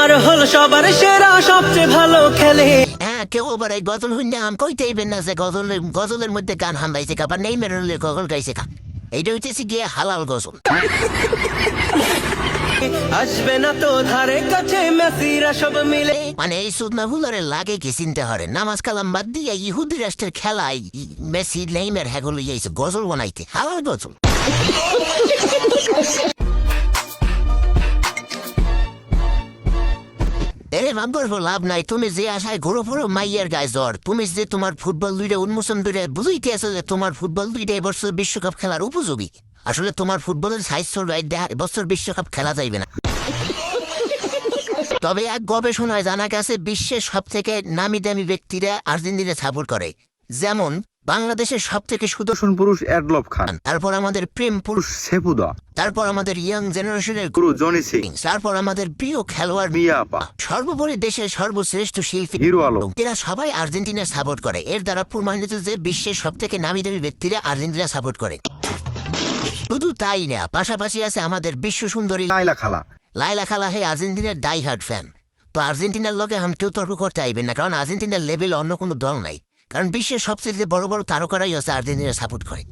আর হলো সবার সেরা সবচেয়ে ভালো খেলে। হ্যাঁ, কেউ আবার এই গজল শুনলে আম কইতেইবেন না যে গজলের মধ্যে গান হান্দাইছে কা বা নেইমারের গজল গাইছে কা। এইটা হইতেছে গিয়ে হালাল গজল। আসবে না তো ধারে কাছে মেসিরা সব মিলে। মানে এই সুদনা ফুলারে লাগে কি চিনতে হরে নামাজ কালাম বাদ দিয়ে ইহুদি রাষ্ট্রের খেলায় মেসি নেইমার হ্যাগল ইয়েছে গজল বানাইতে হালাল গজল। এরে ভাববার লাভ নাই, তুমি যে আশায় ঘুরো ফোরো মাইয়ার গায়ে জ্বর, তুমি যে তোমার ফুটবল দুইটা উন্মোচন দুইটা বুঝাইতে আছো যে তোমার ফুটবল দুইটা এবছর বিশ্বকাপ খেলার উপযোগী। আসলে তোমার ফুটবলের সাইজ এবছর বিশ্বকাপ খেলা যাইবে না। তবে এক গবেষণায় জানা গেছে বিশ্বের সব থেকে নামি দামি ব্যক্তিরা আর্জেন্টিনা সাপোর্ট করে। যেমন বাংলাদেশের সব থেকে সুদর্শন পুরুষ এডলফ খান, তারপর আমাদের প্রেম পুরুষ সেপুদা, তারপর আমাদের ইয়াং জেনারেশনের গুরু জনি সিং, তারপর আমাদের প্রিয় খেলোয়াড় মিয়া আপা, সর্বোপরি দেশের সর্বশ্রেষ্ঠ শিল্পী হিরো আলম। এরা সবাই আর্জেন্টিনা সাপোর্ট করে। এর দ্বারা প্রমাণিত যে বিশ্বের সব থেকে নামি দামি ব্যক্তিরা আর্জেন্টিনা সাপোর্ট করে। শুধু তাই না, পাশাপাশি আছে আমাদের বিশ্ব সুন্দরী লাইলা খালা। লাইলা খালা হে আর্জেন্টিনার ডাই হার্ড ফ্যান। তো আর্জেন্টিনার লগে আমি কেউ তর্ক করতে আইবেন না, কারণ আর্জেন্টিনার লেভেল অন্য কোনো দল নাই। কারণ বিশ্বের সবচেয়ে বড় বড় তারকারাই হচ্ছে আর্জেন্টিনা সাপোর্ট করে।